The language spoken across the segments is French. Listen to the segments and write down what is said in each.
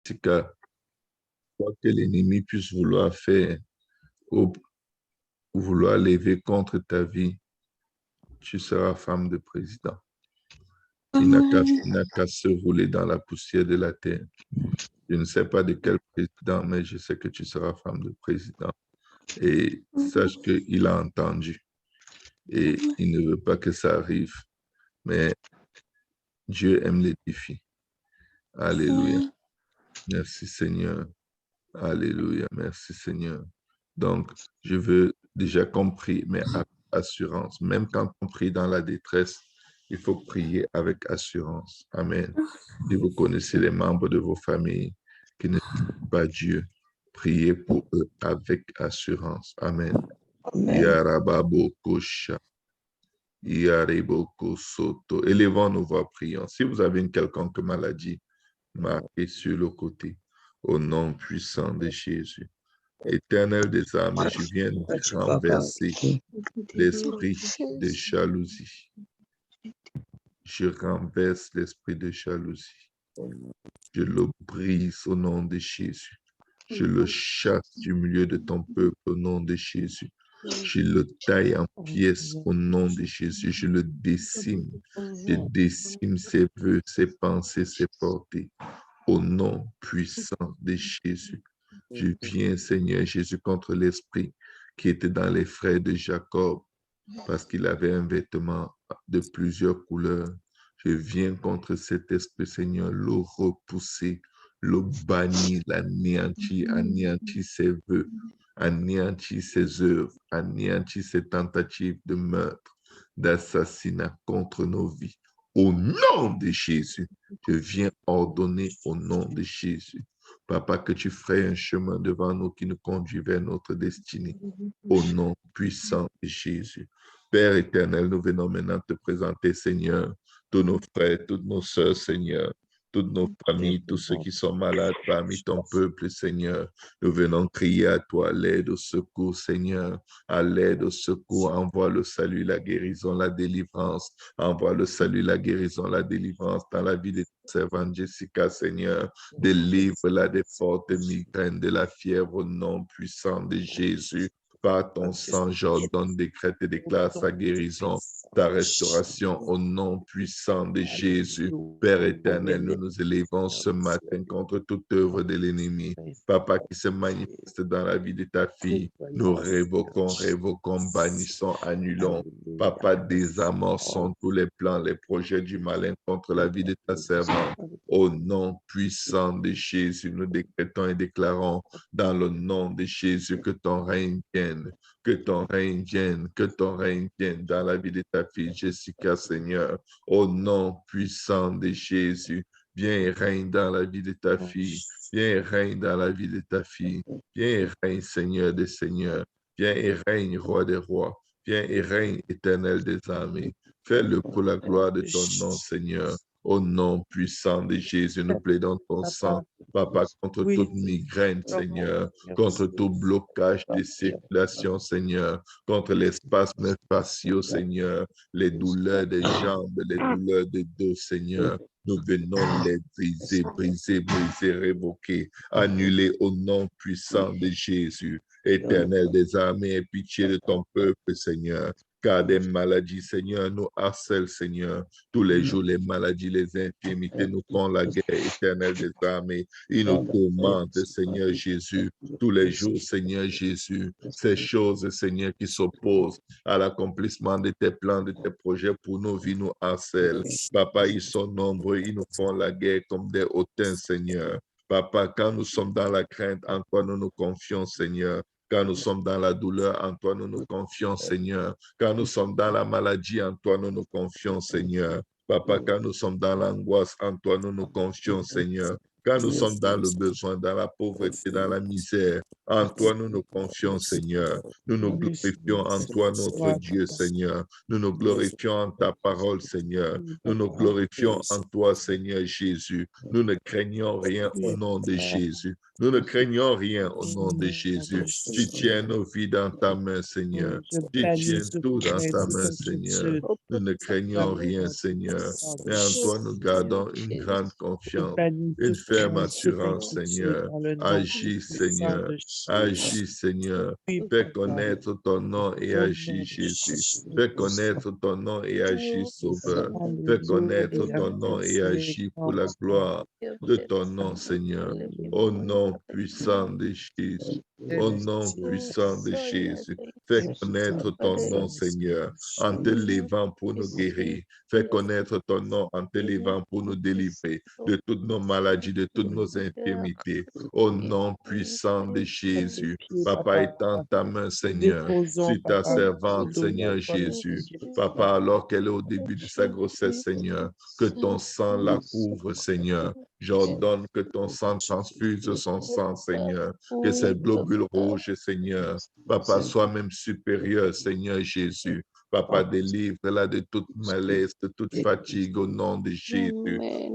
Jessica, quoi que l'ennemi puisse vouloir faire ou vouloir lever contre ta vie, tu seras femme de président. Il n'a qu'à se rouler dans la poussière de la terre. Je ne sais pas de quel président, mais je sais que tu seras femme de président. Et sache qu'il a entendu. Et il ne veut pas que ça arrive. Mais Dieu aime les défis. Alléluia. Merci Seigneur. Alléluia. Merci Seigneur. Donc, je veux déjà compris, mais avec assurance. Même quand on prie dans la détresse, il faut prier avec assurance. Amen. Si vous connaissez les membres de vos familles qui ne connaissent pas Dieu, priez pour eux avec assurance. Amen. Yarababokosha. Yariboko soto. Élevons nos voix, prions. Si vous avez une quelconque maladie, marquez sur le côté. Au nom puissant de Jésus. Éternel des armées, je viens renverser l'esprit de jalousie. Je renverse l'esprit de jalousie. Je le brise au nom de Jésus. Je le chasse du milieu de ton peuple au nom de Jésus. Je le taille en pièces au nom de Jésus. Je le décime. Je décime ses vœux, ses pensées, ses portées. Au nom puissant de Jésus. Je viens, Seigneur Jésus, contre l'esprit qui était dans les frères de Jacob parce qu'il avait un vêtement de plusieurs couleurs. Je viens contre cet esprit, Seigneur, le repousser, le bannir, l'anéantir, anéantir ses vœux, anéantir ses œuvres, anéantir ses tentatives de meurtre, d'assassinat contre nos vies. Au nom de Jésus, je viens ordonner au nom de Jésus. Papa, que tu ferais un chemin devant nous qui nous conduit vers notre destinée. Au nom puissant de Jésus. Père éternel, nous venons maintenant te présenter, Seigneur, tous nos frères, toutes nos sœurs, Seigneur, toutes nos familles, tous ceux qui sont malades parmi ton peuple, Seigneur. Nous venons crier à toi, l'aide au secours, Seigneur. À l'aide au secours, envoie le salut, la guérison, la délivrance. Envoie le salut, la guérison, la délivrance dans la vie de ta servante Jessica, Seigneur. Délivre-la des fortes migraines, de la fièvre au nom puissant de Jésus. Par ton sang, j'ordonne, décrète et déclare sa guérison, ta restauration au nom puissant de Jésus. Père éternel, nous nous élevons ce matin contre toute œuvre de l'ennemi. Papa, qui se manifeste dans la vie de ta fille, nous révoquons, bannissons, annulons. Papa, désamorçons tous les plans, les projets du malin contre la vie de ta servante. Au nom puissant de Jésus, nous décrétons et déclarons dans le nom de Jésus que ton règne vienne, que ton règne vienne, que ton règne vienne dans la vie de ta fille Jessica, Seigneur. Au nom puissant de Jésus, viens et règne dans la vie de ta fille. Viens et règne dans la vie de ta fille. Viens et règne, Seigneur des seigneurs. Viens et règne, roi des rois. Viens et règne, éternel des armées. Fais-le pour la gloire de ton nom, Seigneur. Au nom puissant de Jésus, nous plaidons ton sang, Papa, contre toute migraine, Seigneur, contre tout blocage de circulation, Seigneur, contre l'espace faciaux, Seigneur, les douleurs des jambes, les douleurs des dos, Seigneur. Nous venons les briser, révoquer, annuler au nom puissant de Jésus. Éternel des armées, aie pitié de ton peuple, Seigneur. Car des maladies, Seigneur, nous harcèlent, Seigneur. Tous les jours, les maladies, les infirmités nous font la guerre, éternelle des armées. Ils nous tourmentent, Seigneur Jésus. Tous les jours, Seigneur Jésus. Ces choses, Seigneur, qui s'opposent à l'accomplissement de tes plans, de tes projets pour nos vies, nous harcèlent. Papa, ils sont nombreux, ils nous font la guerre comme des hautains, Seigneur. Papa, quand nous sommes dans la crainte, en toi nous nous confions, Seigneur. Quand nous sommes dans la douleur, en toi nous nous confions, Seigneur. Quand nous sommes dans la maladie, en toi nous nous confions, Seigneur. Papa, quand nous sommes dans l'angoisse, en toi nous nous confions, Seigneur. Quand nous sommes dans le besoin, dans la pauvreté, dans la misère, En toi, nous nous confions, Seigneur. Nous nous glorifions en toi, notre Dieu, Seigneur. Nous nous glorifions en ta parole, Seigneur. Nous nous glorifions en toi, Seigneur Jésus. Nous ne craignons rien au nom de Jésus. Nous ne craignons rien au nom de Jésus. Tu tiens nos vies dans ta main, Seigneur. Tu tiens tout dans ta main, Seigneur. Nous ne craignons rien, Seigneur. Mais en toi, nous gardons une grande confiance, une ferme assurance, Seigneur. Agis, Seigneur. Agis, Seigneur. Fais connaître ton nom et agis, Jésus. Fais connaître ton nom et agis, Sauveur. Fais connaître ton nom et agis pour la gloire de ton nom, Seigneur. Au nom puissant de Jésus. Au nom puissant de Jésus. Fais connaître ton nom, Seigneur, en te levant pour nous guérir. Fais connaître ton nom en te levant pour nous délivrer de toutes nos maladies, de toutes nos infirmités. Au nom puissant de Jésus. Papa, étends ta main, Seigneur, sur ta servante, Seigneur Jésus. Papa, alors qu'elle est au début de sa grossesse, Seigneur, que ton sang la couvre, Seigneur. J'ordonne que ton sang transfuse son sang, Seigneur, que ces globules rouges, Seigneur, Papa, sois même supérieur, Seigneur Jésus. Papa, délivre-la de toute malaise, de toute fatigue au nom de Jésus.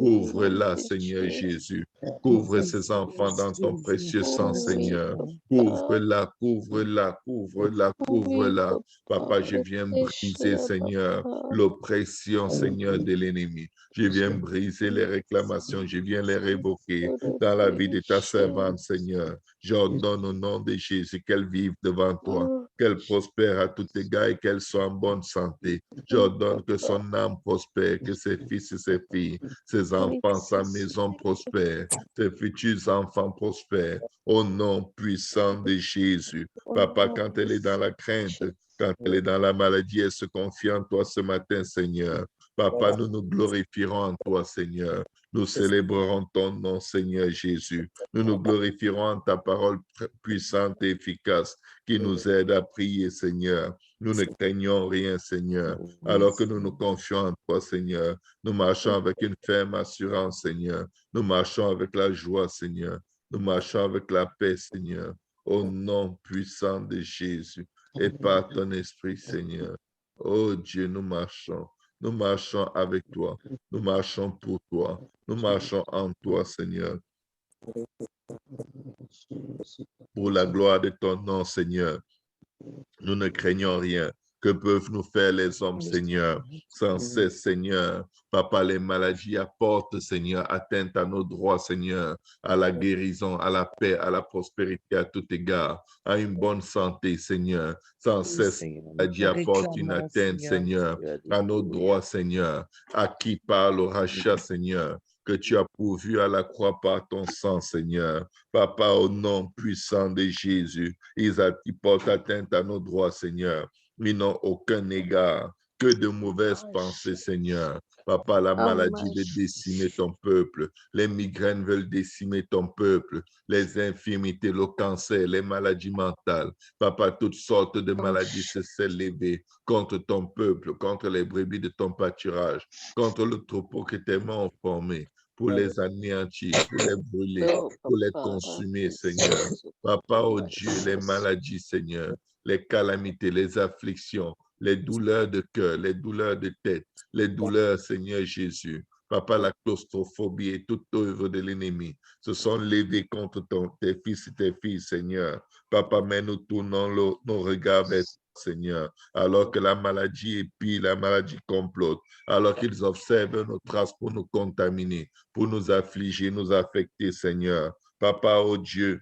Couvre-la, Seigneur Jésus. Couvre ses enfants dans ton précieux sang, Seigneur. Couvre-la, couvre-la, couvre-la, couvre-la. Papa, je viens briser, Seigneur, l'oppression, Seigneur, de l'ennemi. Je viens briser les réclamations, je viens les révoquer dans la vie de ta servante, Seigneur. J'ordonne au nom de Jésus qu'elle vive devant toi, qu'elle prospère à tout égard et qu'elle soit en bonne santé. J'ordonne que son âme prospère, que ses fils et ses filles, ses enfants, sa maison prospère, ses futurs enfants prospèrent. Au nom puissant de Jésus. Papa, quand elle est dans la crainte, quand elle est dans la maladie, elle se confie en toi ce matin, Seigneur. Papa, nous nous glorifierons en toi, Seigneur. Nous célébrerons ton nom, Seigneur Jésus. Nous nous glorifierons en ta parole puissante et efficace qui nous aide à prier, Seigneur. Nous ne craignons rien, Seigneur. Alors que nous nous confions en toi, Seigneur, nous marchons avec une ferme assurance, Seigneur. Nous marchons avec la joie, Seigneur. Nous marchons avec la paix, Seigneur. Au nom puissant de Jésus et par ton esprit, Seigneur. Oh Dieu, nous marchons. Nous marchons avec toi. Nous marchons pour toi. Nous marchons en toi, Seigneur. Pour la gloire de ton nom, Seigneur. Nous ne craignons rien. Que peuvent nous faire les hommes, Seigneur? Sans cesse, Seigneur. Papa, les maladies apportent, Seigneur, atteinte à nos droits, Seigneur, à la guérison, à la paix, à la prospérité, à tout égard, à une bonne santé, Seigneur. Sans cesse, les maladies apportent une atteinte, Seigneur, à nos droits, Seigneur. À qui parle au rachat, Seigneur, que tu as pourvu à la croix par ton sang, Seigneur. Papa, au nom puissant de Jésus, ils portent atteinte à nos droits, Seigneur. Ils n'ont aucun égard. Que de mauvaises pensées, Seigneur. Papa, la maladie veut décimer ton peuple. Les migraines veulent décimer ton peuple. Les infirmités, le cancer, les maladies mentales. Papa, toutes sortes de maladies se sont levées contre ton peuple, contre les brebis de ton pâturage, contre le troupeau que tes mains ont formé, pour les anéantir, pour les brûler, pour les consumer, Seigneur. Papa, oh Dieu, les maladies, Seigneur, les calamités, les afflictions, les douleurs de cœur, les douleurs de tête, les douleurs, Seigneur Jésus. Papa, la claustrophobie et toute œuvre de l'ennemi se sont levées contre tes fils et tes filles, Seigneur. Papa, mais nous tournons nos regards vers toi, Seigneur, alors que la maladie épie, la maladie complote, alors qu'ils observent nos traces pour nous contaminer, pour nous affliger, nous affecter, Seigneur. Papa, oh Dieu,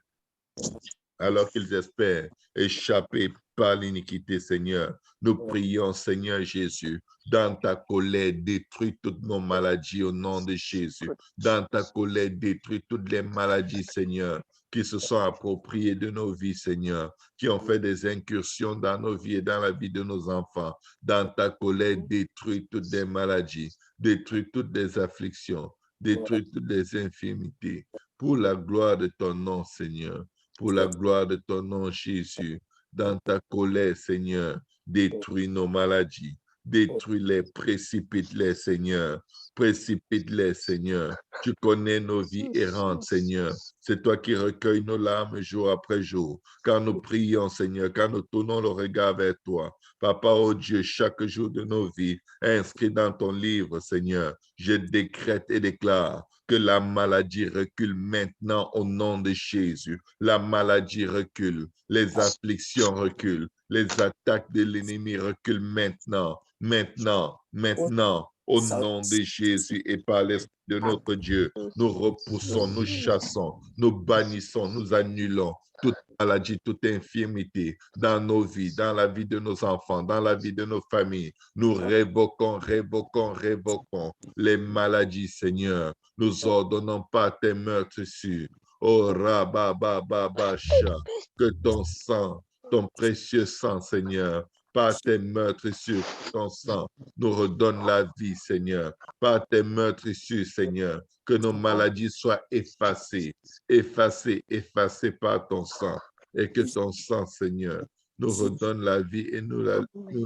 alors qu'ils espèrent échapper par l'iniquité, Seigneur. Nous prions, Seigneur Jésus, dans ta colère, détruis toutes nos maladies au nom de Jésus. Dans ta colère, détruis toutes les maladies, Seigneur, qui se sont appropriées de nos vies, Seigneur, qui ont fait des incursions dans nos vies et dans la vie de nos enfants. Dans ta colère, détruis toutes les maladies, détruis toutes les afflictions, détruis toutes les infirmités. Pour la gloire de ton nom, Seigneur. Pour la gloire de ton nom, Jésus. Dans ta colère, Seigneur, détruis nos maladies, Détruis-les, précipite-les, Seigneur. Précipite-les, Seigneur. Tu connais nos vies errantes, Seigneur. C'est toi qui recueilles nos larmes jour après jour. Quand nous prions, Seigneur, quand nous tournons le regard vers toi. Papa, oh Dieu, chaque jour de nos vies, inscrit dans ton livre, Seigneur, je décrète et déclare que la maladie recule maintenant au nom de Jésus. La maladie recule, les afflictions reculent, les attaques de l'ennemi reculent maintenant, maintenant, maintenant, au nom de Jésus et par l'Esprit de notre Dieu. Nous repoussons, nous chassons, nous bannissons, nous annulons toute maladie, toute infirmité dans nos vies, dans la vie de nos enfants, dans la vie de nos familles. Nous révoquons, révoquons, révoquons les maladies, Seigneur. Nous ordonnons pas tes meurtres sûrs. Oh, rababababasha, que ton sang, ton précieux sang, Seigneur, par tes meurtres sûrs, ton sang nous redonne la vie, Seigneur. Par tes meurtres sûrs, Seigneur, que nos maladies soient effacées, effacées, effacées par ton sang. Et que ton sang, Seigneur, nous redonne la vie et nous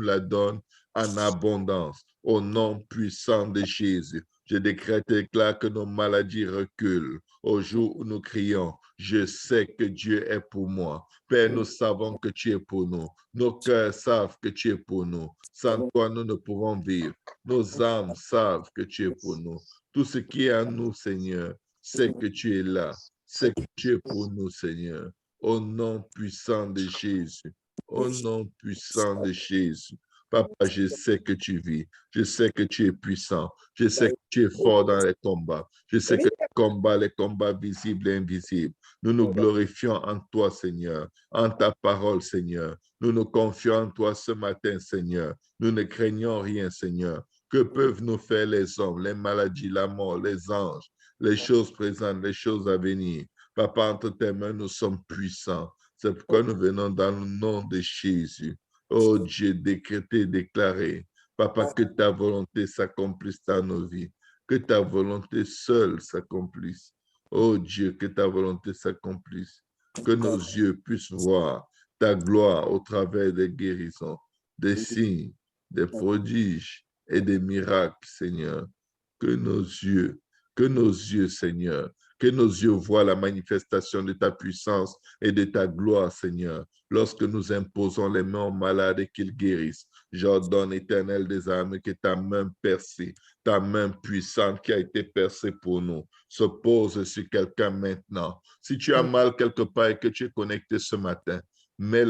la donne en abondance. Au nom puissant de Jésus, je décrète et déclare que nos maladies reculent. Au jour où nous crions, je sais que Dieu est pour moi. Père, nous savons que tu es pour nous. Nos cœurs savent que tu es pour nous. Sans toi, nous ne pouvons vivre. Nos âmes savent que tu es pour nous. Tout ce qui est en nous, Seigneur, c'est que tu es là. C'est que tu es pour nous, Seigneur. Au nom puissant de Jésus. Au nom puissant de Jésus. Papa, je sais que tu vis. Je sais que tu es puissant. Je sais que tu es fort dans les combats. Je sais que tu combats les combats visibles et invisibles. Nous nous glorifions en toi, Seigneur, en ta parole, Seigneur. Nous nous confions en toi ce matin, Seigneur. Nous ne craignons rien, Seigneur. Que peuvent nous faire les hommes, les maladies, la mort, les anges, les choses présentes, les choses à venir? Papa, entre tes mains, nous sommes puissants. C'est pourquoi nous venons dans le nom de Jésus. Oh Dieu, décrété, déclaré. Papa, que ta volonté s'accomplisse dans nos vies. Que ta volonté seule s'accomplisse. Oh Dieu, que ta volonté s'accomplisse. Que nos yeux puissent voir ta gloire au travers des guérisons, des signes, des prodiges et des miracles, Seigneur. Que nos yeux, Seigneur, que nos yeux voient la manifestation de ta puissance et de ta gloire, Seigneur, lorsque nous imposons les mains aux malades et qu'ils guérissent. J'ordonne, Éternel des armées, que ta main percée, ta main puissante qui a été percée pour nous, se pose sur quelqu'un maintenant. Si tu as mal quelque part et que tu es connecté ce matin, mets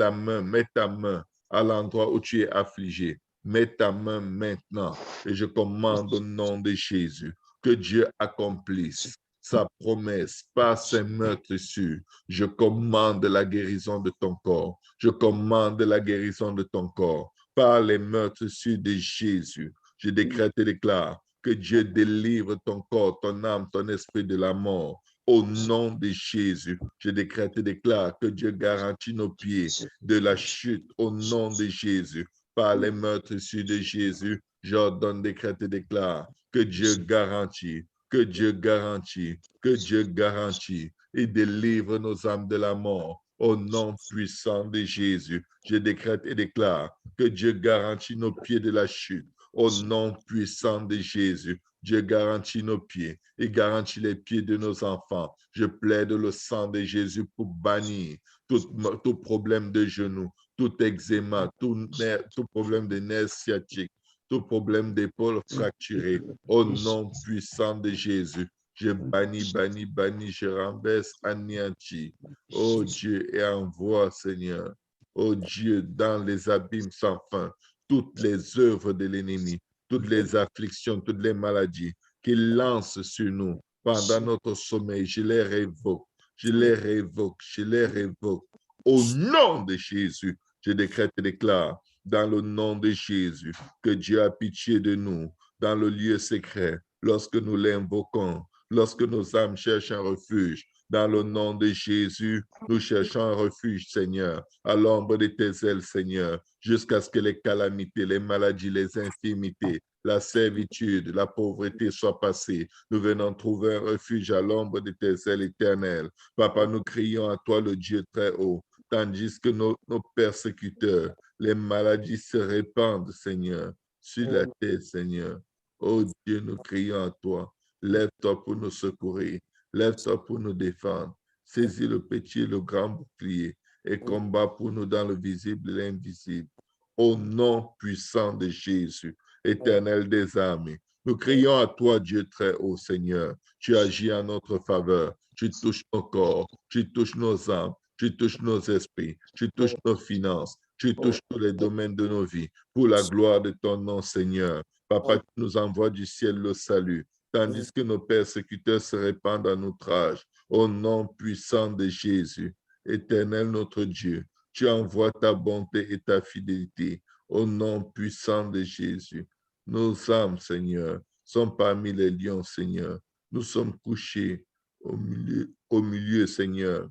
ta main à l'endroit où tu es affligé. Mets ta main maintenant et je commande au nom de Jésus que Dieu accomplisse sa promesse par ses meurtres sûrs. Je commande la guérison de ton corps. Je commande la guérison de ton corps par les meurtres sûrs de Jésus. Je décrète et déclare que Dieu délivre ton corps, ton âme, ton esprit de la mort. Au nom de Jésus, je décrète et déclare que Dieu garantit nos pieds de la chute. Au nom de Jésus, par les meurtres sûrs de Jésus, j'ordonne, décrète et déclare que Dieu garantit, que Dieu garantit, que Dieu garantit et délivre nos âmes de la mort. Au nom puissant de Jésus, je décrète et déclare que Dieu garantit nos pieds de la chute. Au nom puissant de Jésus, Dieu garantit nos pieds et garantit les pieds de nos enfants. Je plaide le sang de Jésus pour bannir tout problème de genoux, tout eczéma, tout problème de nerfs sciatiques, tout problème d'épaule fracturée. Au nom puissant de Jésus, je bannis, je renverse, anéantis. Oh Dieu, et envoie, Seigneur, oh Dieu, dans les abîmes sans fin, toutes les œuvres de l'ennemi, toutes les afflictions, toutes les maladies qu'il lance sur nous pendant notre sommeil, je les révoque, je les révoque, je les révoque. Au nom de Jésus, je décrète et déclare, dans le nom de Jésus, que Dieu a pitié de nous dans le lieu secret, lorsque nous l'invoquons, lorsque nos âmes cherchent un refuge. Dans le nom de Jésus, nous cherchons un refuge, Seigneur, à l'ombre de tes ailes, Seigneur, jusqu'à ce que les calamités, les maladies, les infirmités, la servitude, la pauvreté soient passées. Nous venons trouver un refuge à l'ombre de tes ailes éternelles. Papa, nous crions à toi, le Dieu très haut, tandis que nos persécuteurs, les maladies se répandent, Seigneur, sur la terre, Seigneur. Oh Dieu, nous crions à toi. Lève-toi pour nous secourir. Lève-toi pour nous défendre. Saisis le petit et le grand bouclier et combat pour nous dans le visible et l'invisible. Au nom puissant de Jésus, Éternel des armées, nous crions à toi, Dieu très haut, Seigneur. Tu agis en notre faveur. Tu touches nos corps, tu touches nos âmes, tu touches nos esprits, tu touches nos finances, tu touches tous les domaines de nos vies. Pour la gloire de ton nom, Seigneur. Papa, tu nous envoies du ciel le salut, tandis que nos persécuteurs se répandent en outrage. Au nom puissant de Jésus, Éternel notre Dieu, tu envoies ta bonté et ta fidélité. Au nom puissant de Jésus, nos âmes, Seigneur, sont parmi les lions, Seigneur. Nous sommes couchés au milieu, Seigneur.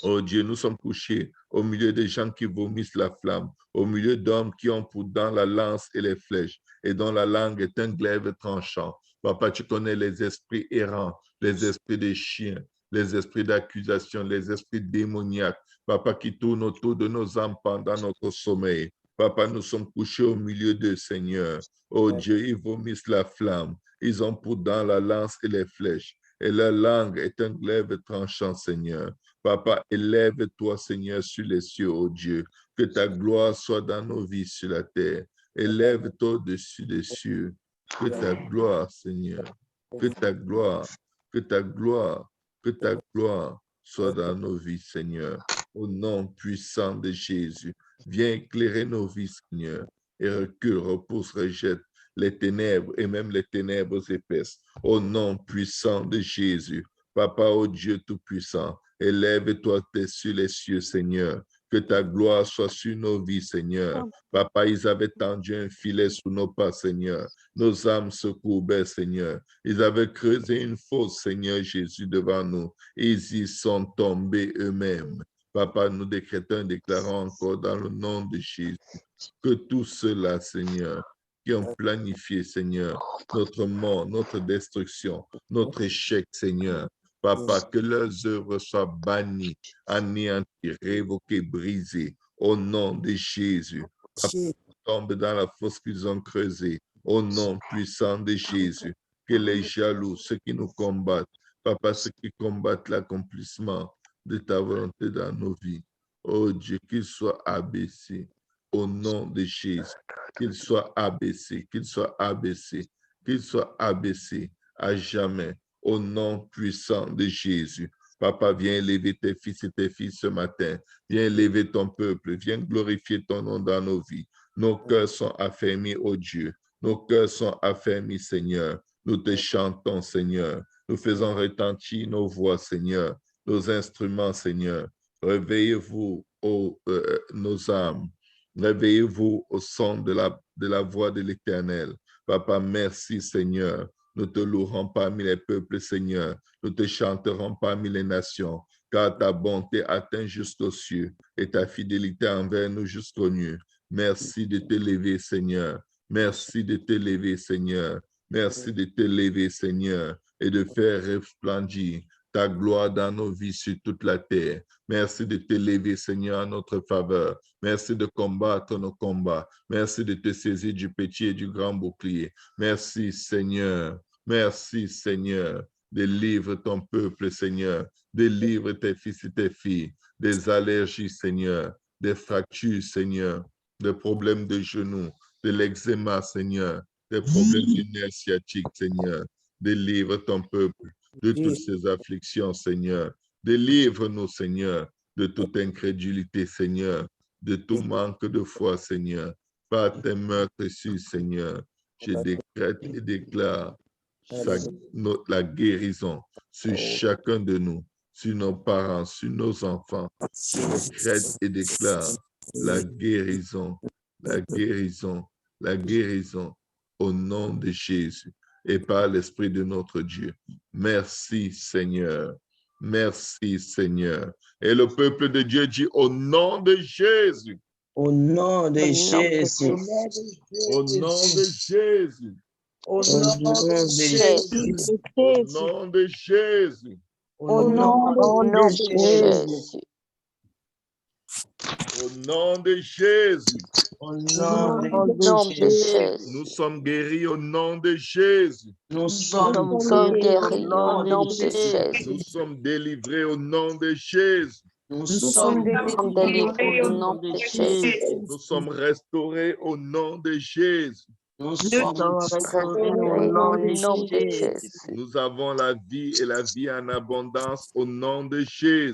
Oh Dieu, nous sommes couchés au milieu des gens qui vomissent la flamme, au milieu d'hommes qui ont pour dents la lance et les flèches, et dont la langue est un glaive tranchant. Papa, tu connais les esprits errants, les esprits des chiens, les esprits d'accusation, les esprits démoniaques, Papa, qui tournent autour de nos âmes pendant notre sommeil. Papa, nous sommes couchés au milieu d'eux, Seigneur. Oh Dieu, ils vomissent la flamme. Ils ont pour dents la lance et les flèches, et leur langue est un glaive tranchant, Seigneur. Papa, élève-toi, Seigneur, sur les cieux, ô Dieu. Que ta gloire soit dans nos vies sur la terre. Élève-toi au-dessus des cieux. Que ta gloire, Seigneur, que ta gloire, que ta gloire, que ta gloire soit dans nos vies, Seigneur. Au nom puissant de Jésus, viens éclairer nos vies, Seigneur, et recule, repousse, rejette les ténèbres et même les ténèbres épaisses. Au nom puissant de Jésus, Papa, ô Dieu Tout-Puissant, élève-toi sur les cieux, Seigneur. Que ta gloire soit sur nos vies, Seigneur. Papa, ils avaient tendu un filet sous nos pas, Seigneur. Nos âmes se courbaient, Seigneur. Ils avaient creusé une fosse, Seigneur Jésus, devant nous. Ils y sont tombés eux-mêmes. Papa, nous décrétons et déclarons encore dans le nom de Jésus que tous ceux-là, Seigneur, qui ont planifié, Seigneur, notre mort, notre destruction, notre échec, Seigneur. Papa, que leurs œuvres soient bannies, anéanties, révoquées, brisées, au nom de Jésus. Papa, tombe dans la fosse qu'ils ont creusée, au nom puissant de Jésus. Que les jaloux, ceux qui nous combattent, Papa, ceux qui combattent l'accomplissement de ta volonté dans nos vies, oh Dieu, qu'ils soient abaissés, au nom de Jésus. Qu'ils soient abaissés, qu'ils soient abaissés, qu'ils soient abaissés à jamais. Au nom puissant de Jésus. Papa, viens élever tes fils et tes filles ce matin. Viens élever ton peuple. Viens glorifier ton nom dans nos vies. Nos cœurs sont affermis, ô Dieu. Nos cœurs sont affermis, Seigneur. Nous te chantons, Seigneur. Nous faisons retentir nos voix, Seigneur. Nos instruments, Seigneur. Réveillez-vous, nos âmes. Réveillez-vous au son de la voix de l'Éternel. Papa, merci, Seigneur. Nous te louerons parmi les peuples, Seigneur. Nous te chanterons parmi les nations, car ta bonté atteint jusqu'aux cieux et ta fidélité envers nous jusqu'aux nues. Merci de te lever, Seigneur. Merci de te lever, Seigneur. Merci de te lever, Seigneur, et de faire resplendir ta gloire dans nos vies sur toute la terre. Merci de te lever, Seigneur, en notre faveur. Merci de combattre nos combats. Merci de te saisir du petit et du grand bouclier. Merci, Seigneur. Merci, Seigneur. Délivre ton peuple, Seigneur. Délivre tes fils et tes filles des allergies, Seigneur, des fractures, Seigneur, des problèmes de genoux, de l'eczéma, Seigneur, des problèmes du nerf sciatique, Seigneur. Délivre ton peuple de toutes ces afflictions, Seigneur. Délivre-nous, Seigneur, de toute incrédulité, Seigneur, de tout manque de foi, Seigneur. Par tes meurtres ici, Seigneur, je décrète et déclare la guérison sur chacun de nous, sur nos parents, sur nos enfants. Je décrète et déclare la guérison, la guérison, la guérison au nom de Jésus et par l'Esprit de notre Dieu. Merci, Seigneur. Merci, Seigneur. Et le peuple de Dieu dit au nom de Jésus. Au nom de Jésus. Au nom de Jésus. Au nom de Jésus. Au nom de Jésus. Au nom de Jésus. Au nom de Jésus. Au Au nom nom de de Jésus. Nous Jésus. sommes guéris au nom de Jésus. Nous Nous sommes sommes guéris guéris au au nom nom de de Jésus. Nous Jésus. sommes délivrés au nom de Jésus. Nous Nous sommes sommes Nous sommes délivrés délivrés au au nom nom de de Jésus. Jésus. Nous sommes restaurés au nom de Jésus. Nous Nous Nous sommes sommes restaurés au restaurés nom au de nom de Jésus. Jésus. Nous avons la vie et la vie en abondance au nom de Jésus.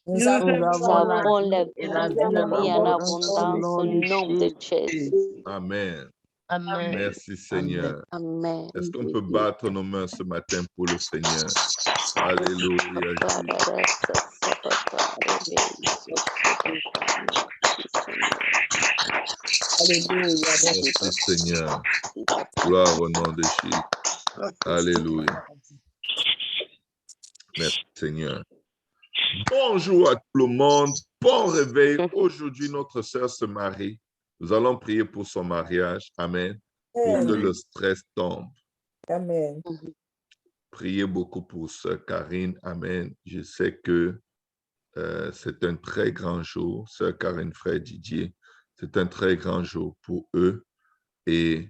Nous Nous avons avons la la vie et la vie en vie en abondance au abondance nom au de nom de Jésus. Jésus. Amen. Amen. Merci Amen. Seigneur. Amen. Est-ce qu'on peut battre nos mains ce matin pour le Seigneur? Alléluia. Alléluia. Merci Seigneur. Gloire au nom de Jésus. Alléluia. Merci Seigneur. Bonjour à tout le monde. Bon réveil. Aujourd'hui, notre sœur se marie. Nous allons prier pour son mariage. Amen. Pour que le stress tombe. Amen. Priez beaucoup pour sœur Karine. Amen. Je sais que c'est un très grand jour. Sœur Karine, frère Didier, c'est un très grand jour pour eux. Et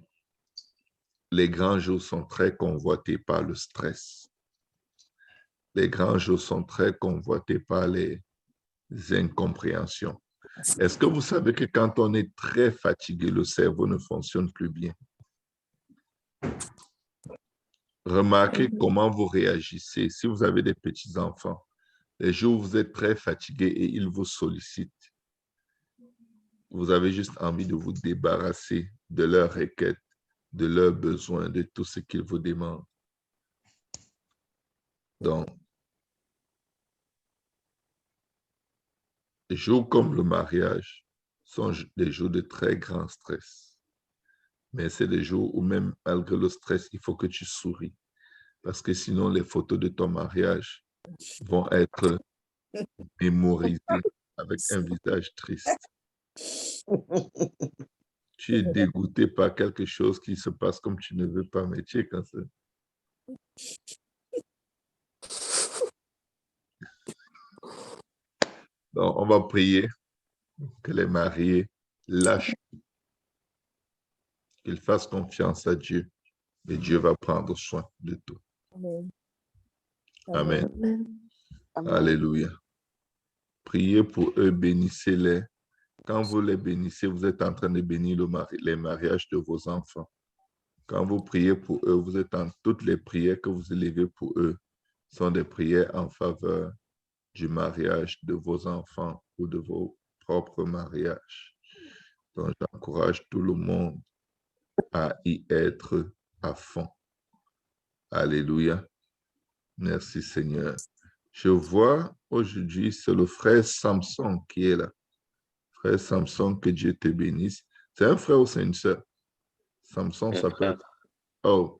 les grands jours sont très convoités par le stress. Les grands jours sont très convoités par les incompréhensions. Est-ce que vous savez que quand on est très fatigué, le cerveau ne fonctionne plus bien? Remarquez comment vous réagissez. Si vous avez des petits-enfants, les jours où vous êtes très fatigué et ils vous sollicitent, vous avez juste envie de vous débarrasser de leurs requêtes, de leurs besoins, de tout ce qu'ils vous demandent. Donc, les jours comme le mariage sont des jours de très grand stress. Mais c'est des jours où même malgré le stress, il faut que tu souris. Parce que sinon, les photos de ton mariage vont être mémorisées avec un visage triste. Tu es dégoûté par quelque chose qui se passe comme tu ne veux pas, mais tu es comme ça. Donc, on va prier que les mariés lâchent, qu'ils fassent confiance à Dieu et Dieu va prendre soin de tout. Amen. Amen. Amen. Alléluia. Priez pour eux, bénissez-les. Quand vous les bénissez, vous êtes en train de bénir les mariages de vos enfants. Quand vous priez pour eux, vous êtes en toutes les prières que vous élevez pour eux sont des prières en faveur du mariage de vos enfants ou de vos propres mariages. Donc, j'encourage tout le monde à y être à fond. Alléluia. Merci Seigneur. Je vois aujourd'hui, c'est le frère Samson qui est là. Frère Samson, que Dieu te bénisse. C'est un frère ou c'est une sœur? Samson, ça peut être. Oh,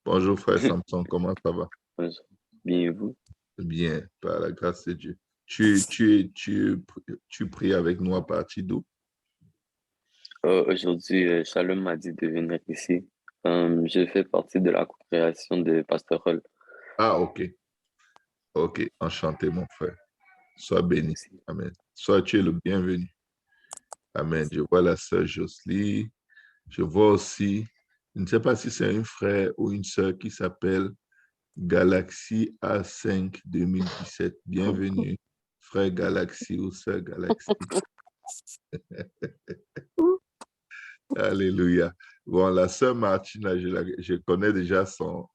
bonjour frère Samson, comment ça va? Bien, et vous? Bien, par la grâce de Dieu. Tu pries avec nous à partir d'où? Aujourd'hui, Shalom m'a dit de venir ici. Je fais partie de la congrégation de Pasteur Hall. Ah, ok. Ok, enchanté mon frère. Sois béni. Amen. Sois tu es le bienvenu. Amen. Je vois la sœur Jocelyne. Je vois aussi, je ne sais pas si c'est un frère ou une sœur qui s'appelle Galaxy A5 2017. Bienvenue, frère Galaxy ou sœur Galaxy. Alléluia. Bon, la sœur Martina, je connais déjà son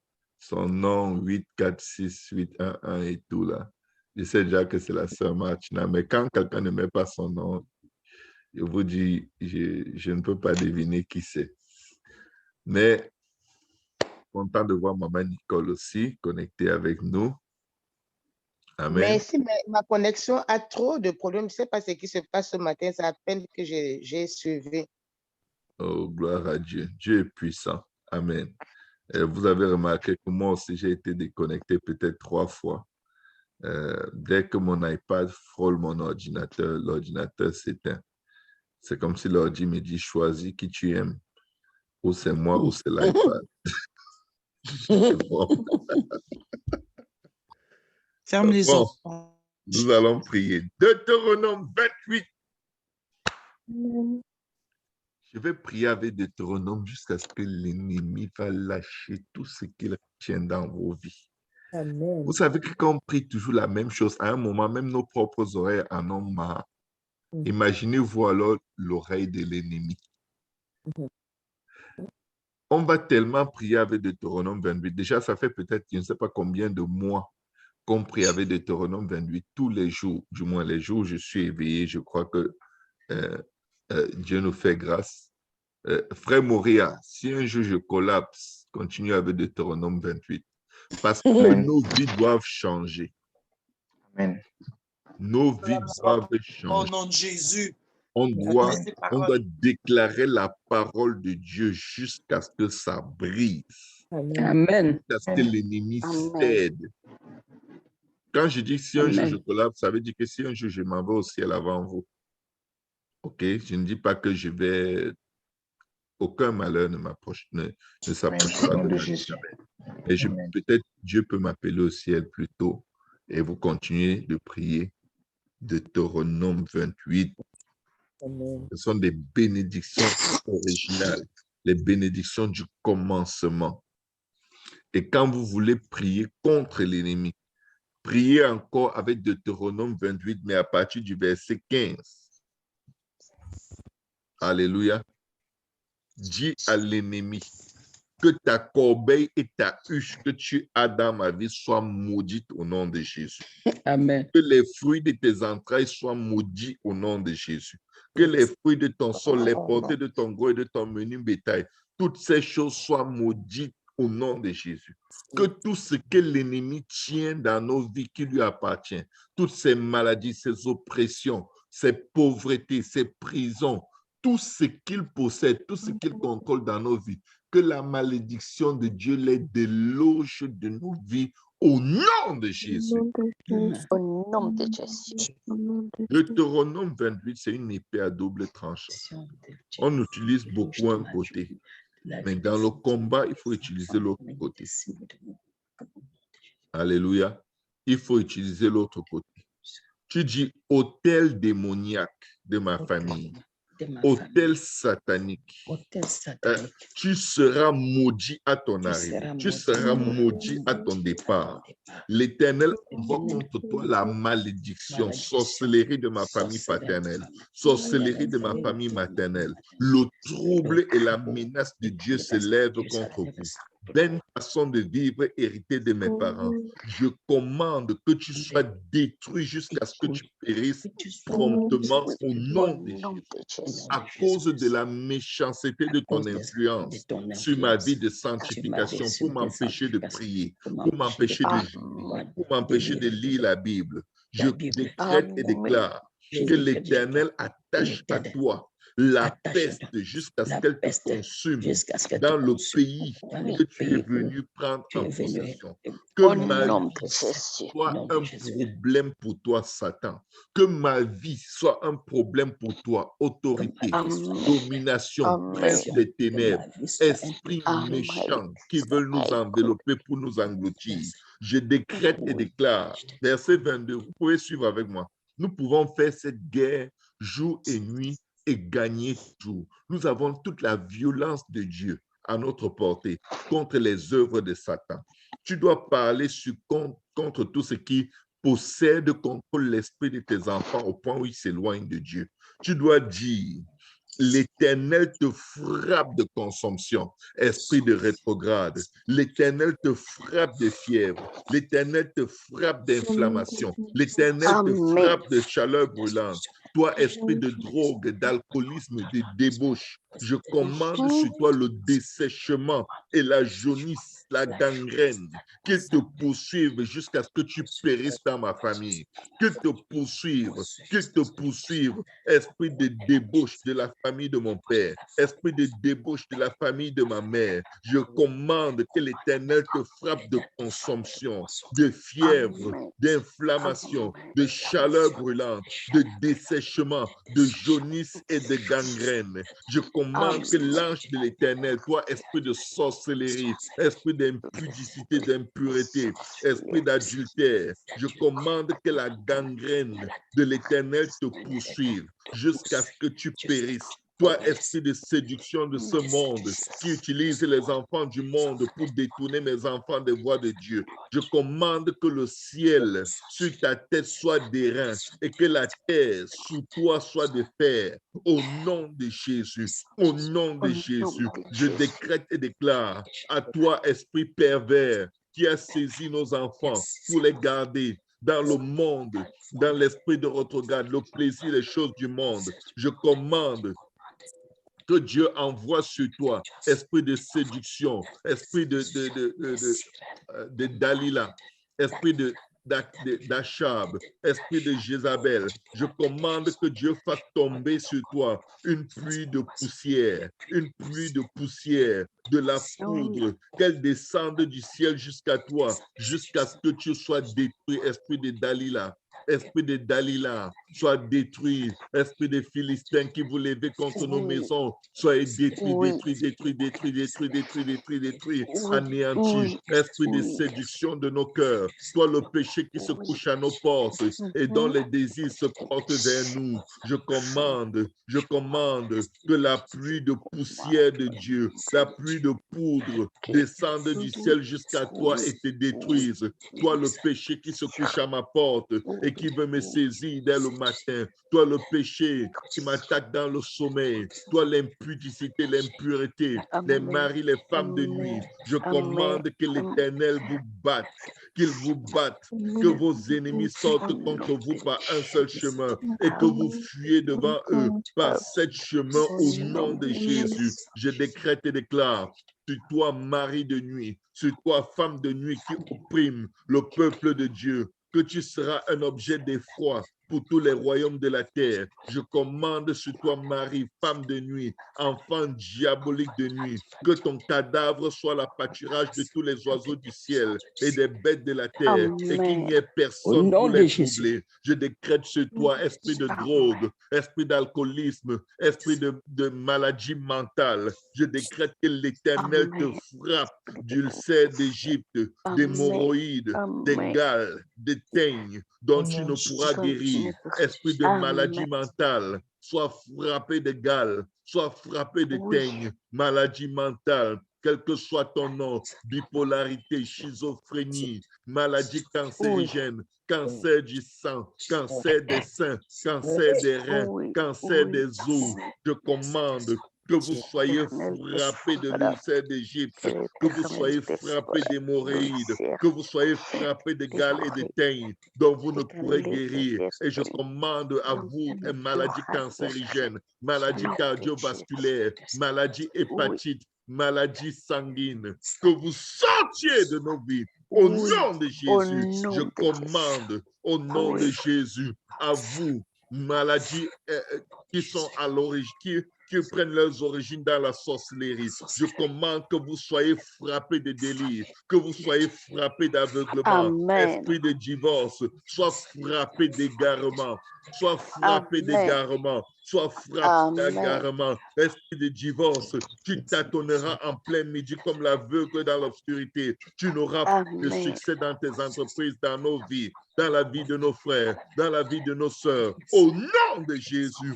nom 846811 et tout là. Je sais déjà que c'est la sœur Martina, mais quand quelqu'un ne met pas son nom, je vous dis, je ne peux pas deviner qui c'est. Mais content de voir maman Nicole aussi connectée avec nous. Amen. Merci, mais ma connexion a trop de problèmes. Je ne sais pas ce qui se passe ce matin. C'est à peine que j'ai suivi. Oh, gloire à Dieu. Dieu est puissant. Amen. Et vous avez remarqué que moi aussi, j'ai été déconnecté peut-être 3 fois. Dès que mon iPad frôle mon ordinateur, l'ordinateur s'éteint. C'est comme si l'ordi me dit, choisis qui tu aimes. Ou c'est moi ou c'est l'iPad. Bon. Ferme les Bon, enfants. nous allons prier. Deutéronome 28, Je vais prier avec Deutéronome jusqu'à ce que l'ennemi va lâcher tout ce qu'il tient dans vos vies. Amen. Vous savez que quand on prie toujours la même chose, à un moment, même nos propres oreilles en ont marre. Imaginez-vous alors l'oreille de l'ennemi. On va tellement prier avec Deutéronome 28. Déjà, ça fait peut-être, je ne sais pas combien de mois qu'on prie avec Deutéronome 28 tous les jours. Du moins, les jours où je suis éveillé, je crois que Dieu nous fait grâce. Frère Moria, si un jour je collapse, continue avec Deutéronome 28. Parce que nos vies doivent changer. Amen. Nos vies doivent Au changer. nom de Jésus. On doit déclarer la parole de Dieu jusqu'à ce que ça brise, Amen. jusqu'à ce que l'ennemi cède. Quand je dis si un jour je collapse, ça veut dire que si un jour je m'en vais au ciel avant vous. OK? Je ne dis pas que je vais... Aucun malheur ne s'approchera de moi jamais. Mais peut-être Dieu peut m'appeler au ciel plus tôt et vous continuez de prier Deutéronome 28. Ce sont des bénédictions originales, les bénédictions du commencement. Et quand vous voulez prier contre l'ennemi, priez encore avec Deutéronome 28, mais à partir du verset 15. Alléluia. Dis à l'ennemi que ta corbeille et ta huche que tu as dans ma vie soient maudites au nom de Jésus. Amen. Que les fruits de tes entrailles soient maudits au nom de Jésus. Que les fruits de ton sol, les portées de ton gros et de ton menu bétail, toutes ces choses soient maudites au nom de Jésus. Que tout ce que l'ennemi tient dans nos vies qui lui appartient, toutes ces maladies, ces oppressions, ces pauvretés, ces prisons, tout ce qu'il possède, tout ce qu'il contrôle dans nos vies, que la malédiction de Dieu les déloge de nos vies au nom de Jésus. Au nom de Jésus. Deutéronome 28, c'est une épée à double tranchant. On utilise beaucoup un côté, mais dans le combat, il faut utiliser l'autre côté. Alléluia. Il faut utiliser l'autre côté. Tu dis autel démoniaque de ma famille. Autel satanique. Tu seras maudit à ton arrivée. Tu seras maudit à ton départ. L'Éternel envoie contre toi la malédiction, sorcellerie de ma famille paternelle, sorcellerie de ma famille maternelle. Le trouble et la menace de Dieu se lèvent contre vous. Vaine façon de vivre héritée de mes parents. Je commande que tu sois détruit jusqu'à ce que tu périsses promptement au nom de Jésus. À cause de la méchanceté de ton influence sur ma vie de sanctification pour m'empêcher de prier, pour m'empêcher de jeûner, pour m'empêcher de lire la Bible. Je décrète et déclare que l'Éternel attache à toi la peste jusqu'à ce qu'elle te consume dans le pays que tu es venu prendre en possession. Que ma vie soit un problème pour toi, Satan. Que ma vie soit un problème pour toi, autorité, domination, prince des ténèbres, esprits méchants qui veulent nous envelopper pour nous engloutir. Je décrète et déclare, verset 22, vous pouvez suivre avec moi. Nous pouvons faire cette guerre jour et nuit et gagner tout. Nous avons toute la violence de Dieu à notre portée contre les œuvres de Satan. Tu dois parler contre tout ce qui possède, contrôle l'esprit de tes enfants au point où ils s'éloignent de Dieu. Tu dois dire, l'Éternel te frappe de consomption, esprit de rétrograde. L'Éternel te frappe de fièvre. L'Éternel te frappe d'inflammation. L'Éternel te frappe de chaleur brûlante. Toi, esprit de drogue, d'alcoolisme, de débauche, je commande sur toi le dessèchement et la jaunisse, la gangrène, qu'ils te poursuivent jusqu'à ce que tu périsses dans ma famille. Qu'ils te poursuivent, esprit de débauche de la famille de mon père, esprit de débauche de la famille de ma mère. Je commande que l'Éternel te frappe de consomption, de fièvre, d'inflammation, de chaleur brûlante, de dessèchement, de jaunisse et de gangrène. Je commande commande que l'ange de l'Éternel, toi, esprit de sorcellerie, esprit d'impudicité, d'impureté, esprit d'adultère, je commande que la gangrène de l'Éternel te poursuive jusqu'à ce que tu périsses. Toi, esprit de séduction de ce monde, qui utilise les enfants du monde pour détourner mes enfants des voies de Dieu, je commande que le ciel sur ta tête soit d'airain et que la terre sous toi soit de fer. Au nom de Jésus, au nom de Jésus, je décrète et déclare à toi, esprit pervers, qui a saisi nos enfants pour les garder dans le monde, dans l'esprit de retrograde, le plaisir des choses du monde. Je commande que Dieu envoie sur toi, esprit de séduction, esprit de Dalila, esprit d'Achab, esprit de Jézabel. Je commande que Dieu fasse tomber sur toi une pluie de poussière, de la poudre, qu'elle descende du ciel jusqu'à toi, jusqu'à ce que tu sois détruit, esprit de Dalila. Esprit de Dalila, soit détruit. Esprit des Philistins qui vous levez contre nos maisons, soyez détruit, anéanti. Esprit de séduction de nos cœurs, soit le péché qui se couche à nos portes et dont les désirs se portent vers nous. Je commande que la pluie de poussière de Dieu, la pluie de poudre descende du ciel jusqu'à toi et te détruise. Toi, le péché qui se couche à ma porte et qui veut me saisir dès le matin. Toi, le péché qui m'attaque dans le sommeil. Toi, l'impudicité, l'impureté, les maris, les femmes de nuit. Je commande que l'Éternel vous batte, qu'il vous batte, que vos ennemis sortent contre vous par un seul chemin et que vous fuyez devant eux par 7 chemins au nom de Jésus. Je décrète et déclare sur toi, mari de nuit, sur toi, femme de nuit qui opprime le peuple de Dieu, que tu seras un objet d'effroi pour tous les royaumes de la terre. Je commande sur toi, Marie, femme de nuit, enfant diabolique de nuit, que ton cadavre soit la pâturage de tous les oiseaux du ciel et des bêtes de la terre, et qu'il n'y ait personne pour les troubler. Je décrète sur toi, esprit de drogue, esprit d'alcoolisme, esprit de maladie mentale. Je décrète que l'Éternel te frappe d'ulcères d'Égypte, d'hémorroïdes, des gales, des teignes dont tu ne pourras guérir. Esprit de maladie mentale, sois frappé de gales, sois frappé de teignes, maladie mentale, quel que soit ton nom, bipolarité, schizophrénie, maladie cancérigène, cancer du sang, cancer des seins, cancer des reins, cancer des os. Je commande que vous soyez frappés de l'ulcère d'Égypte, que vous soyez frappés d'hémorroïdes, que vous soyez frappés de gales et de teignes dont vous ne pourrez guérir. Et je commande à vous une maladie cancérigène, maladie cardiovasculaire, maladie hépatite, maladie sanguine, que vous sortiez de nos vies. Au nom de Jésus, je commande au nom de Jésus à vous, maladies qui sont à l'origine, qui prennent leurs origines dans la sorcellerie. Je commande que vous soyez frappés de délire, que vous soyez frappés d'aveuglement, esprit de divorce, soit frappé d'égarement, soit frappé d'égarement, soit frappé d'égarement, esprit de divorce. Tu tâtonneras en plein midi comme l'aveugle dans l'obscurité. Tu n'auras pas de succès dans tes entreprises, dans nos vies, dans la vie de nos frères, dans la vie de nos sœurs. Au nom de Jésus,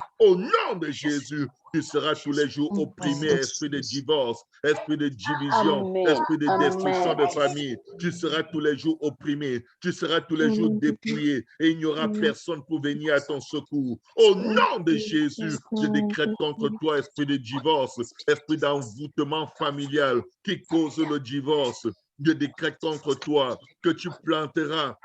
tu seras tous les jours opprimé, esprit de divorce, esprit de division, esprit de destruction de famille. Tu seras tous les jours opprimé, tu seras tous les jours dépouillé et il n'y aura personne pour venir à ton secours. Au nom de Jésus, je décrète contre toi, esprit de divorce, esprit d'envoûtement familial qui cause le divorce. Je décrète contre toi que tu planteras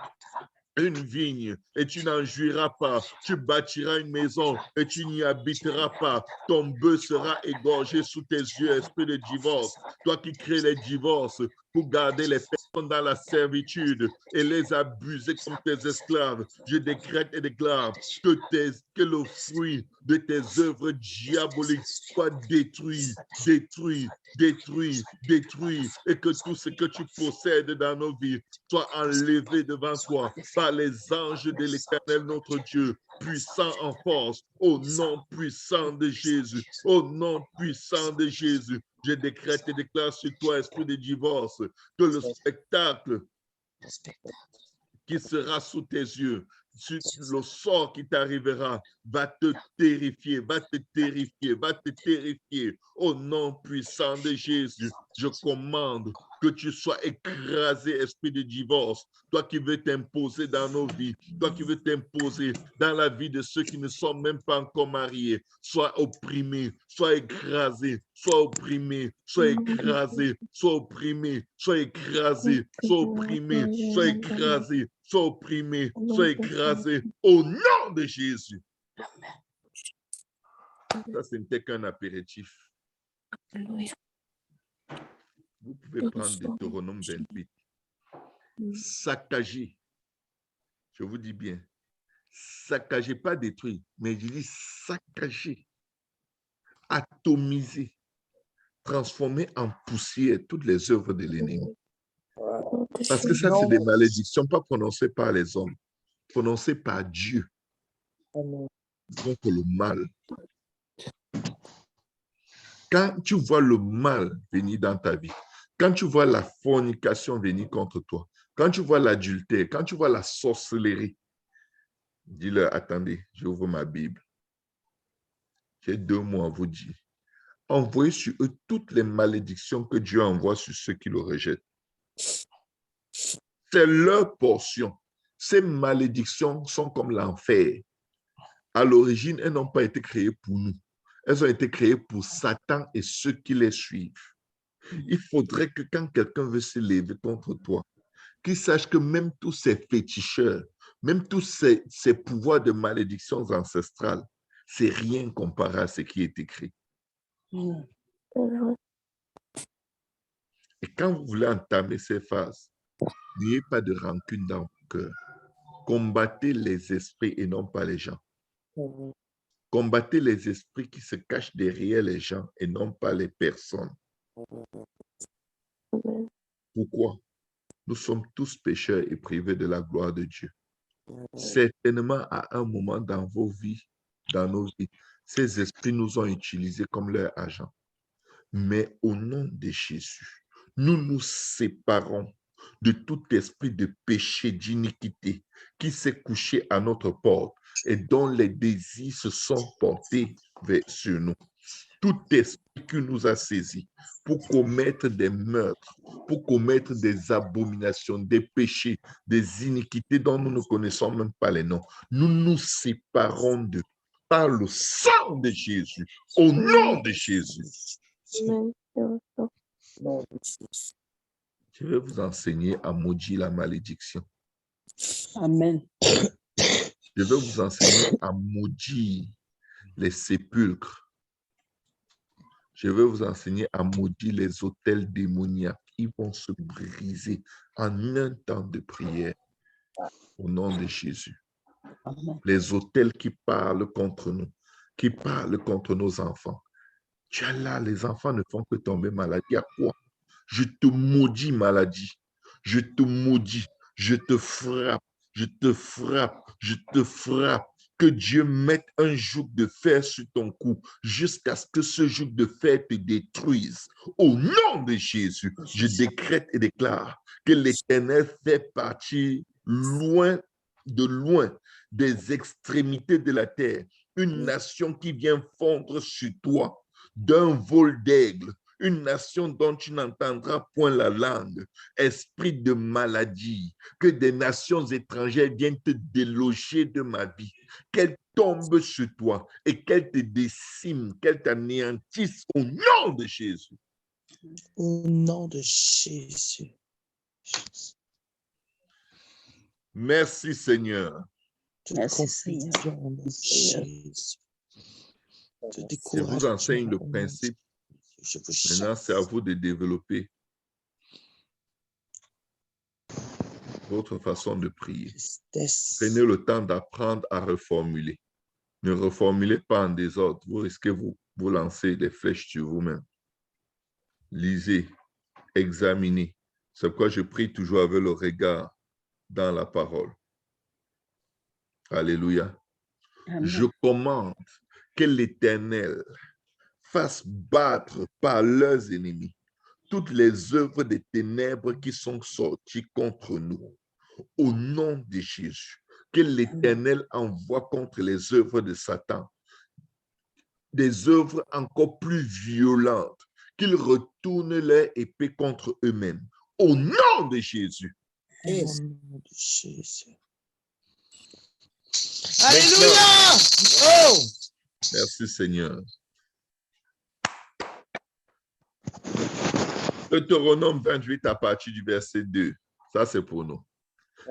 une vigne et tu n'en jouiras pas. Tu bâtiras une maison et tu n'y habiteras pas. Ton bœuf sera égorgé sous tes yeux, esprit de divorce. Toi qui crées les divorces, pour garder les personnes dans la servitude et les abuser comme tes esclaves. Je décrète et déclare que le fruit de tes œuvres diaboliques soit détruit, détruit, détruit, détruit, et que tout ce que tu possèdes dans nos vies soit enlevé devant toi par les anges de l'Éternel notre Dieu, puissant en force, au nom puissant de Jésus, au nom puissant de Jésus. Je décrète et déclare sur toi, esprit de divorce, que le spectacle qui sera sous tes yeux, le sort qui t'arrivera, va te terrifier, va te terrifier, va te terrifier. Au nom puissant de Jésus, je commande que tu sois écrasé, esprit de divorce, toi qui veux t'imposer dans nos vies, toi qui veux t'imposer dans la vie de ceux qui ne sont même pas encore mariés. Sois opprimé, sois écrasé, sois opprimé, sois écrasé, sois opprimé, sois écrasé, sois opprimé, sois écrasé, sois opprimé, sois écrasé, au nom de Jésus. Ça, ce n'était qu'un apéritif. Vous pouvez prendre Deutéronome 28. Saccager. Je vous dis bien, saccager, pas détruire, mais je dis saccager, atomiser, transformer en poussière toutes les œuvres de l'ennemi. Parce que ça, c'est des malédictions, pas prononcées par les hommes, prononcées par Dieu. Donc, le mal. Quand tu vois le mal venir dans ta vie, quand tu vois la fornication venir contre toi, quand tu vois l'adultère, quand tu vois la sorcellerie, dis-leur, attendez, j'ouvre ma Bible. J'ai 2 mots à vous dire. Envoyez sur eux toutes les malédictions que Dieu envoie sur ceux qui le rejettent. C'est leur portion. Ces malédictions sont comme l'enfer. À l'origine, elles n'ont pas été créées pour nous. Elles ont été créées pour Satan et ceux qui les suivent. Il faudrait que quand quelqu'un veut se lever contre toi, qu'il sache que même tous ces féticheurs, même tous ces pouvoirs de malédictions ancestrales, c'est rien comparé à ce qui est écrit. Et quand vous voulez entamer ces phases, n'ayez pas de rancune dans vos cœurs. Combattez les esprits et non pas les gens. Combattez les esprits qui se cachent derrière les gens et non pas les personnes. Pourquoi? Nous sommes tous pécheurs et privés de la gloire de Dieu. Certainement, à un moment dans vos vies, dans nos vies, ces esprits nous ont utilisés comme leurs agents. Mais au nom de Jésus, nous nous séparons de tout esprit de péché, d'iniquité qui s'est couché à notre porte et dont les désirs se sont portés sur nous. Tout esprit qui nous a saisis pour commettre des meurtres, pour commettre des abominations, des péchés, des iniquités dont nous ne connaissons même pas les noms, nous nous séparons de par le sang de Jésus, au nom de Jésus. Je vais vous enseigner à maudire la malédiction. Amen. Je vais vous enseigner à maudire les sépulcres. Je vais vous enseigner à maudire les autels démoniaques. Ils vont se briser en un temps de prière au nom de Jésus. Amen. Les autels qui parlent contre nous, qui parlent contre nos enfants. Tu as là, les enfants ne font que tomber malades. Il y a quoi? Je te maudis, maladie. Je te maudis. Je te frappe. Je te frappe. Je te frappe. Que Dieu mette un joug de fer sur ton cou jusqu'à ce que ce joug de fer te détruise. Au nom de Jésus, je décrète et déclare que l'Éternel fait partie loin des extrémités de la terre. Une nation qui vient fondre sur toi d'un vol d'aigle. Une nation dont tu n'entendras point la langue, esprit de maladie, que des nations étrangères viennent te déloger de ma vie, qu'elles tombent sur toi et qu'elles te déciment, qu'elles t'anéantissent au nom de Jésus. Au nom de Jésus. Merci Seigneur. Merci Seigneur. Je vous enseigne le principe. Maintenant, c'est à vous de développer. votre façon de prier. tristesse. Prenez le temps d'apprendre à reformuler. Ne reformulez pas en désordre. Vous risquez vous lancer des flèches sur vous-même. Lisez, examinez. C'est pourquoi je prie toujours avec le regard dans la parole. Alléluia. Amen. Je commande que l'Éternel fasse battre par leurs ennemis toutes les œuvres des ténèbres qui sont sorties contre nous. Au nom de Jésus, que l'Éternel envoie contre les œuvres de Satan des œuvres encore plus violentes, qu'ils retournent leur épée contre eux-mêmes. Au nom de Jésus. Au nom de Jésus. Alléluia! Oh! Merci Seigneur. Deutéronome 28 à partir du verset 2. Ça, c'est pour nous.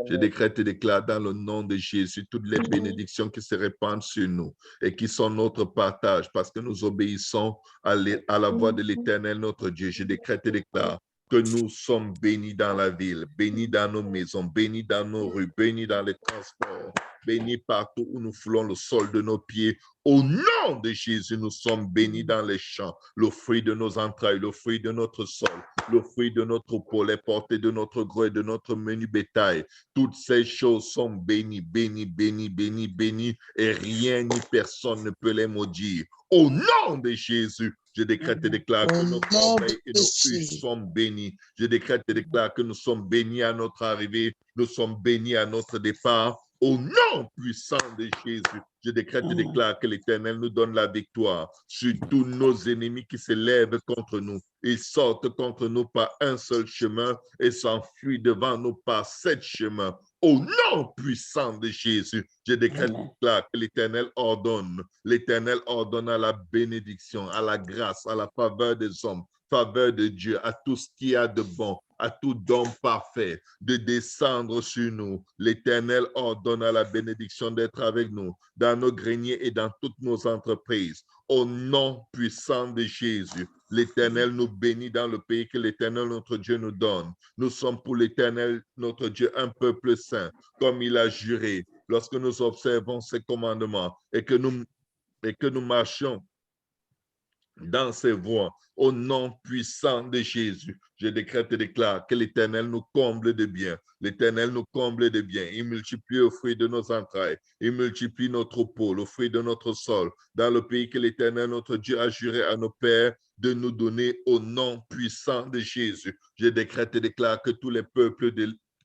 Je décrète et déclare dans le nom de Jésus toutes les bénédictions qui se répandent sur nous et qui sont notre partage parce que nous obéissons à la voix de l'Éternel, notre Dieu. Je décrète et déclare que nous sommes bénis dans la ville, bénis dans nos maisons, bénis dans nos rues, bénis dans les transports, bénis partout où nous foulons le sol de nos pieds. Au nom de Jésus, nous sommes bénis dans les champs, le fruit de nos entrailles, le fruit de notre sol, le fruit de notre peau, les portées de notre gros et de notre menu bétail. Toutes ces choses sont bénies, bénies, bénies, bénies, bénies, et rien ni personne ne peut les maudire. Au nom de Jésus, je décrète et déclare que nos corbeilles et nos huches sont bénies. Je décrète et déclare que nous sommes bénis à notre arrivée, nous sommes bénis à notre départ. Au nom puissant de Jésus, je décrète et déclare que l'Éternel nous donne la victoire sur tous nos ennemis qui se lèvent contre nous. Ils sortent contre nous par un seul chemin et s'enfuient devant nous par 7 chemins. Au nom puissant de Jésus, je décrète et déclare que l'Éternel ordonne à la bénédiction, à la grâce, à la faveur des hommes, faveur de Dieu, à tout ce qu'il y a de bon, à tout don parfait, de descendre sur nous. L'Éternel ordonne à la bénédiction d'être avec nous, dans nos greniers et dans toutes nos entreprises. Au nom puissant de Jésus, l'Éternel nous bénit dans le pays que l'Éternel, notre Dieu, nous donne. Nous sommes pour l'Éternel, notre Dieu, un peuple saint, comme il a juré, lorsque nous observons ses commandements et que nous marchions dans ses voies, au nom puissant de Jésus. Je décrète et déclare que l'Éternel nous comble de bien. L'Éternel nous comble de bien. Il multiplie le fruit de nos entrailles. Il multiplie notre peau, le fruit de notre sol, dans le pays que l'Éternel, notre Dieu, a juré à nos pères de nous donner au nom puissant de Jésus. Je décrète et déclare que tous les peuples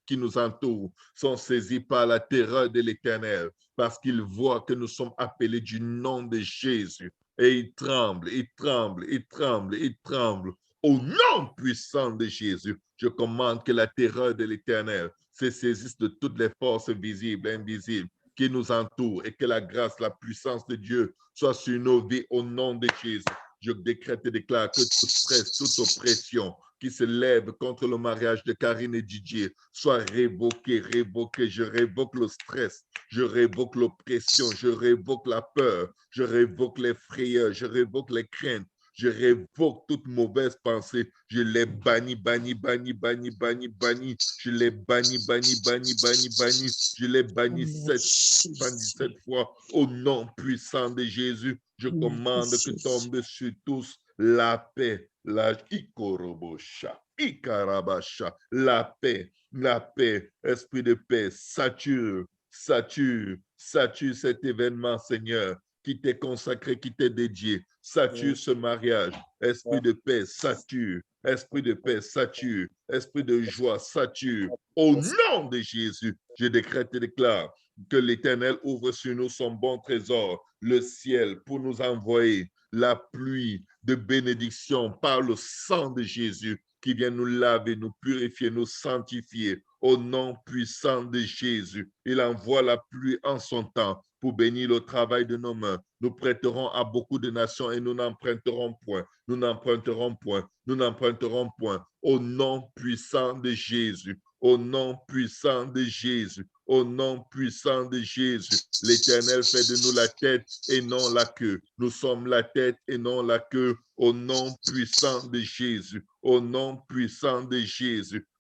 qui nous entourent sont saisis par la terreur de l'Éternel parce qu'ils voient que nous sommes appelés du nom de Jésus. Et ils tremblent, ils tremblent, ils tremblent, ils tremblent. Au nom puissant de Jésus, je commande que la terreur de l'Éternel se saisisse de toutes les forces visibles et invisibles qui nous entourent et que la grâce, la puissance de Dieu soit sur nos vies au nom de Jésus. Je décrète et déclare que tout stress, toute oppression qui se lève contre le mariage de Karine et Didier soit révoqué, révoqué. Je révoque le stress, je révoque l'oppression, je révoque la peur, je révoque les frayeurs, je révoque les craintes, je révoque toute mauvaise pensée. Je les bannis, bannis, bannis, bannis, bannis, bannis. Je les bannis, bannis, bannis, bannis, bannis. Je les bannis 77 fois au nom puissant de Jésus. Je commande que tombe sur tous la paix, la ikorobosha, ikarabasha, la paix, esprit de paix, sature cet événement, Seigneur, qui t'est consacré, qui t'est dédié. Sature ce mariage, esprit de paix, sature, esprit de paix, sature, esprit de joie, sature. Au nom de Jésus, je décrète et déclare que l'Éternel ouvre sur nous son bon trésor, le ciel, pour nous envoyer la pluie de bénédiction par le sang de Jésus qui vient nous laver, nous purifier, nous sanctifier. Au nom puissant de Jésus, il envoie la pluie en son temps pour bénir le travail de nos mains. Nous prêterons à beaucoup de nations et nous n'emprunterons point. Nous n'emprunterons point. Nous n'emprunterons point. Au nom puissant de Jésus. Au nom puissant de Jésus. Au nom puissant de Jésus. L'Éternel fait de nous la tête et non la queue. Nous sommes la tête et non la queue. Au nom puissant de Jésus. Au nom puissant de Jésus.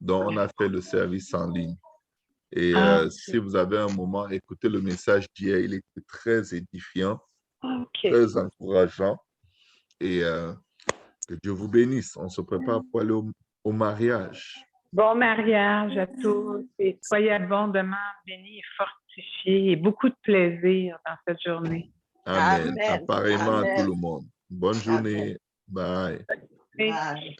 dont on a fait le service en ligne. Et Ah, si vous avez un moment, écoutez le message d'hier. Il était très édifiant, OK. très encourageant. Et que Dieu vous bénisse. On se prépare pour aller au mariage. Bon mariage à tous et soyez abondamment bénis et fortifiés et beaucoup de plaisir dans cette journée. Amen. Amen. Appareillement à tout Amen. le monde. Bonne journée. Bye. Et Bye.